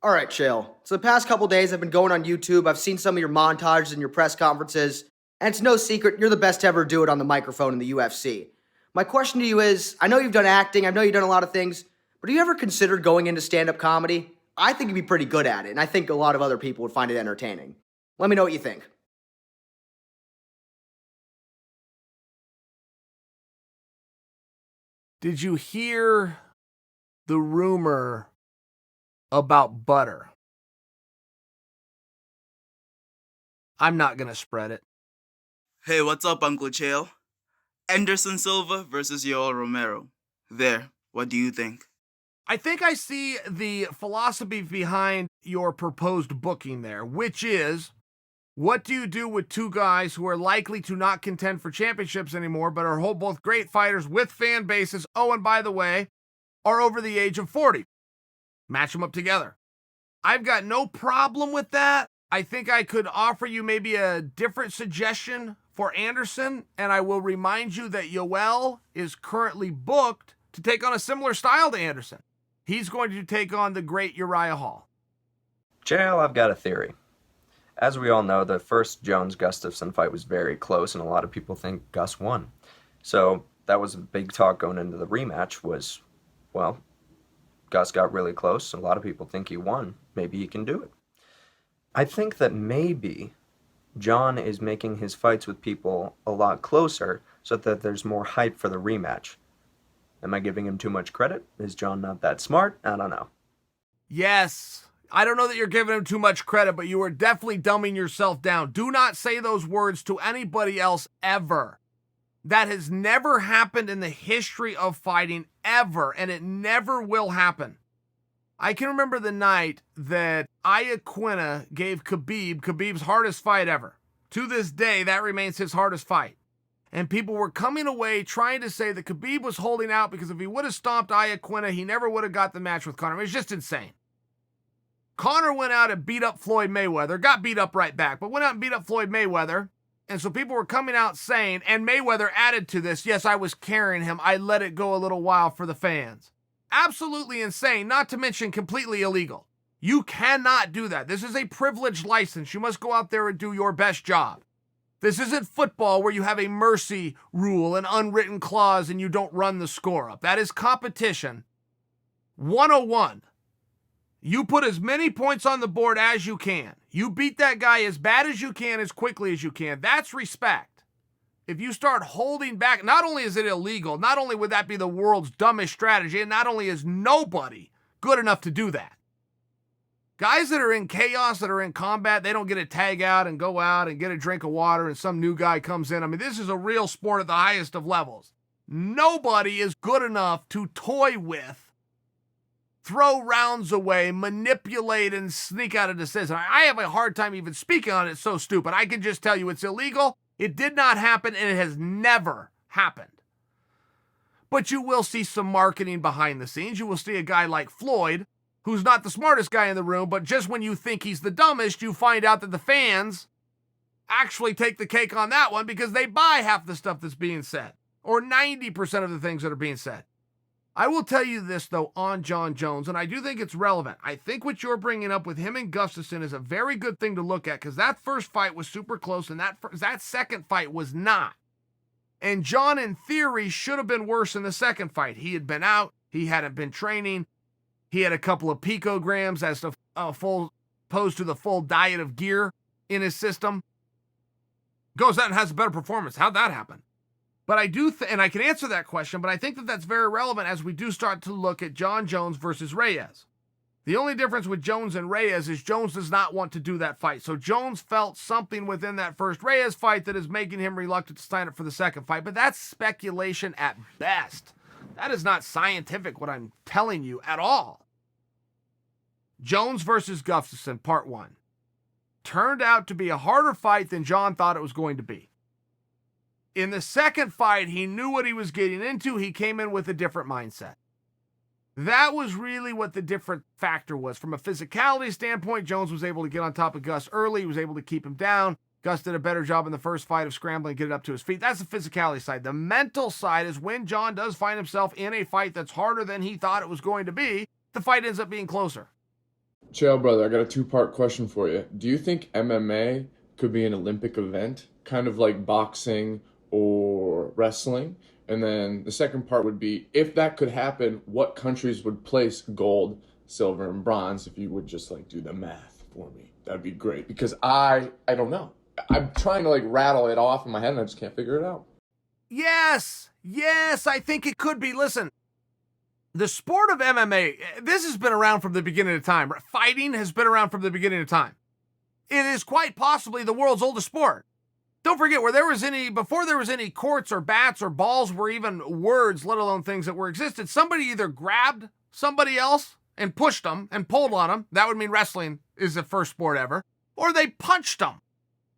All right, Chael. So the past couple days I've been going on YouTube. I've seen some of your montages and your press conferences, and it's no secret you're the best to ever do it on the microphone in the UFC. My question to you is, I know you've done acting, I know you've done a lot of things, but have you ever considered going into stand-up comedy? I think you'd be pretty good at it, and I think a lot of other people would find it entertaining. Let me know what you think. Did you hear the rumor about butter? I'm not going to spread it. Hey, what's up, Uncle Chael? Anderson Silva versus Yoel Romero. There, what do you think? I think I see the philosophy behind your proposed booking there, which is, what do you do with two guys who are likely to not contend for championships anymore, but are both great fighters with fan bases, oh, and by the way, are over the age of 40? Match them up together. I've got no problem with that. I think I could offer you maybe a different suggestion for Anderson, and I will remind you that Yoel is currently booked to take on a similar style to Anderson. He's going to take on the great Uriah Hall. Chael, I've got a theory. As we all know, the first Jones-Gustafsson fight was very close, and a lot of people think Gus won. So that was a big talk going into the rematch was, well, Gus got really close. A lot of people think he won. Maybe he can do it. I think that maybe John is making his fights with people a lot closer so that there's more hype for the rematch. Am I giving him too much credit? Is John not that smart? I don't know. Yes. I don't know that you're giving him too much credit, but you are definitely dumbing yourself down. Do not say those words to anybody else ever. That has never happened in the history of fighting ever, and it never will happen. I can remember the night that Iaquinta gave Khabib's hardest fight ever. To this day, that remains his hardest fight. And people were coming away trying to say that Khabib was holding out because if he would have stomped Iaquinta, he never would have got the match with Conor. It was just insane. Conor went out and beat up Floyd Mayweather, got beat up right back, but went out and beat up Floyd Mayweather. And so people were coming out saying, and Mayweather added to this, yes, I was carrying him. I let it go a little while for the fans. Absolutely insane, not to mention completely illegal. You cannot do that. This is a privileged license. You must go out there and do your best job. This isn't football where you have a mercy rule, an unwritten clause, and you don't run the score up. That is competition 101. You put as many points on the board as you can. You beat that guy as bad as you can, as quickly as you can. That's respect. If you start holding back, not only is it illegal, not only would that be the world's dumbest strategy, and not only is nobody good enough to do that. Guys that are in chaos, that are in combat, they don't get a tag out and go out and get a drink of water and some new guy comes in. I mean, this is a real sport at the highest of levels. Nobody is good enough to toy with, throw rounds away, manipulate, and sneak out a decision. I have a hard time even speaking on it. It's so stupid. I can just tell you it's illegal. It did not happen, and it has never happened. But you will see some marketing behind the scenes. You will see a guy like Floyd, who's not the smartest guy in the room, but just when you think he's the dumbest, you find out that the fans actually take the cake on that one because they buy half the stuff that's being said, or 90% of the things that are being said. I will tell you this, though, on Jon Jones, and I do think it's relevant. I think what you're bringing up with him and Gustafsson is a very good thing to look at because that first fight was super close, and that second fight was not. And Jon, in theory, should have been worse in the second fight. He had been out. He hadn't been training. He had a couple of picograms as opposed to the full diet of gear in his system. Goes out and has a better performance. How'd that happen? But I do, and I can answer that question, but I think that that's very relevant as we do start to look at Jon Jones versus Reyes. The only difference with Jones and Reyes is Jones does not want to do that fight. So Jones felt something within that first Reyes fight that is making him reluctant to sign up for the second fight. But that's speculation at best. That is not scientific, what I'm telling you at all. Jones versus Gustafsson, part 1. Turned out to be a harder fight than Jon thought it was going to be. In the second fight, he knew what he was getting into. He came in with a different mindset. That was really what the different factor was. From a physicality standpoint, Jones was able to get on top of Gus early. He was able to keep him down. Gus did a better job in the first fight of scrambling, get it up to his feet. That's the physicality side. The mental side is when Jon does find himself in a fight that's harder than he thought it was going to be, the fight ends up being closer. Chael, brother, I got a two-part question for you. Do you think MMA could be an Olympic event, kind of like boxing or wrestling? And then the second part would be, if that could happen, what countries would place gold, silver, and bronze? If you would just like do the math for me, that'd be great. Because I don't know. I'm trying to like rattle it off in my head and I just can't figure it out. Yes, I think it could be. Listen, the sport of MMA, this has been around from the beginning of time. Fighting has been around from the beginning of time. It is quite possibly the world's oldest sport. Don't forget, before there was any courts or bats or balls were even words, let alone things that were existed, somebody either grabbed somebody else and pushed them and pulled on them. That would mean wrestling is the first sport ever. Or they punched them,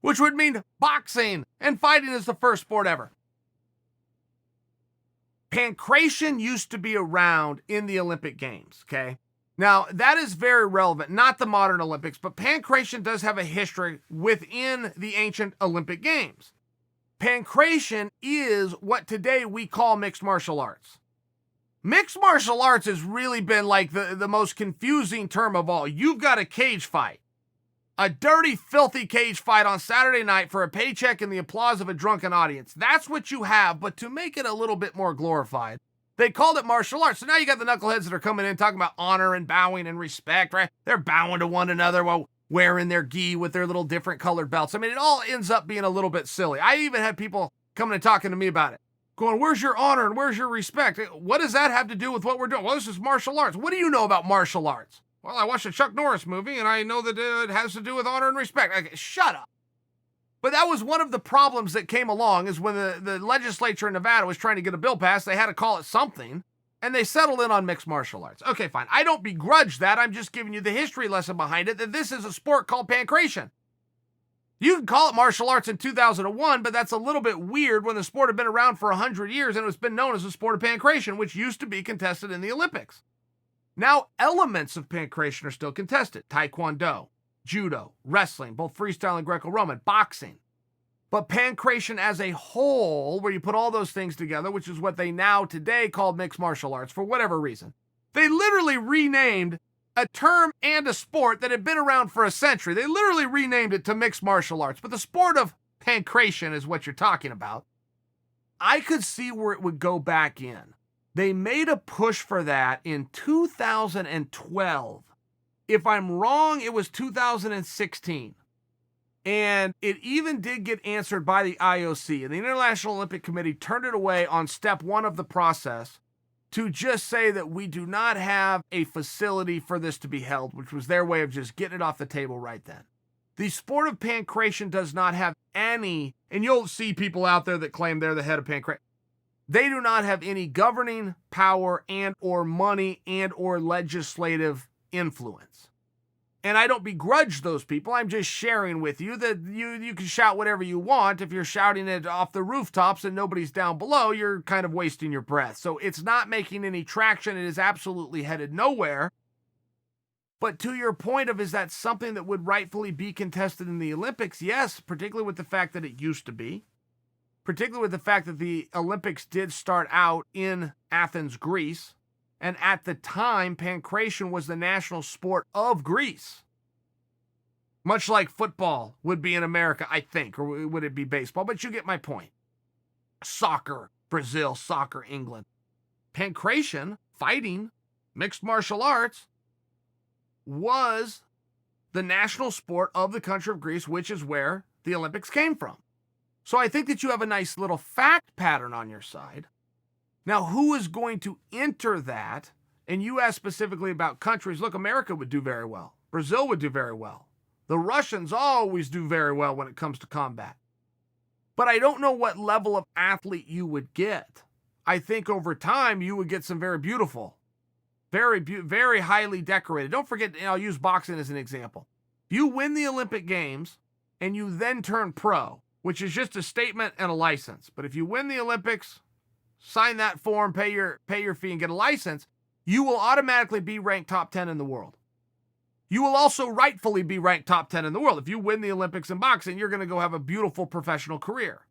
which would mean boxing, and fighting is the first sport ever. Pancration used to be around in the Olympic Games, okay? Now, that is very relevant, not the modern Olympics, but pancration does have a history within the ancient Olympic Games. Pancration is what today we call mixed martial arts. Mixed martial arts has really been like the most confusing term of all. You've got a cage fight. A dirty, filthy cage fight on Saturday night for a paycheck and the applause of a drunken audience. That's what you have, but to make it a little bit more glorified, they called it martial arts. So now you got the knuckleheads that are coming in talking about honor and bowing and respect, right? They're bowing to one another while wearing their gi with their little different colored belts. I mean, it all ends up being a little bit silly. I even had people coming and talking to me about it, going, where's your honor and where's your respect? What does that have to do with what we're doing? Well, this is martial arts. What do you know about martial arts? Well, I watched a Chuck Norris movie, and I know that it has to do with honor and respect. Okay, shut up. But that was one of the problems that came along, is when the legislature in Nevada was trying to get a bill passed, they had to call it something, and they settled in on mixed martial arts. Okay, fine. I don't begrudge that. I'm just giving you the history lesson behind it, that this is a sport called pancration. You can call it martial arts in 2001, but that's a little bit weird when the sport had been around for 100 years, and it's been known as the sport of pancration, which used to be contested in the Olympics. Now, elements of pancration are still contested. Taekwondo, judo, wrestling, both freestyle and Greco-Roman, boxing. But pancration as a whole, where you put all those things together, which is what they now today call mixed martial arts for whatever reason. They literally renamed a term and a sport that had been around for a century. They literally renamed it to mixed martial arts. But the sport of pancration is what you're talking about. I could see where it would go back in. They made a push for that in 2012. If I'm wrong, it was 2016. And it even did get answered by the IOC. And the International Olympic Committee turned it away on step one of the process to just say that we do not have a facility for this to be held, which was their way of just getting it off the table right then. The sport of pancration does not have any, and you'll see people out there that claim they're the head of pancration. They do not have any governing power and or money and or legislative influence. And I don't begrudge those people. I'm just sharing with you that you can shout whatever you want. If you're shouting it off the rooftops and nobody's down below, you're kind of wasting your breath. So it's not making any traction. It is absolutely headed nowhere. But to your point of, is that something that would rightfully be contested in the Olympics? Yes, particularly with the fact that it used to be. Particularly with the fact that the Olympics did start out in Athens, Greece. And at the time, pancration was the national sport of Greece. Much like football would be in America, I think, or would it be baseball? But you get my point. Soccer, Brazil, soccer, England. Pancration, fighting, mixed martial arts, was the national sport of the country of Greece, which is where the Olympics came from. So I think that you have a nice little fact pattern on your side. Now, who is going to enter that? And you asked specifically about countries. Look, America would do very well. Brazil would do very well. The Russians always do very well when it comes to combat. But I don't know what level of athlete you would get. I think over time you would get some very beautiful, very highly decorated. Don't forget, I'll use boxing as an example. If you win the Olympic Games and you then turn pro, which is just a statement and a license. But if you win the Olympics, sign that form, pay your fee, and get a license, you will automatically be ranked top 10 in the world. You will also rightfully be ranked top 10 in the world. If you win the Olympics in boxing, you're going to go have a beautiful professional career.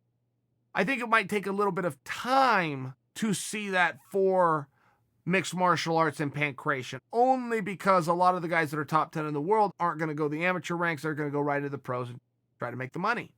I think it might take a little bit of time to see that for mixed martial arts and pancration, only because a lot of the guys that are top 10 in the world aren't going to go the amateur ranks. They're going to go right into the pros and try to make the money.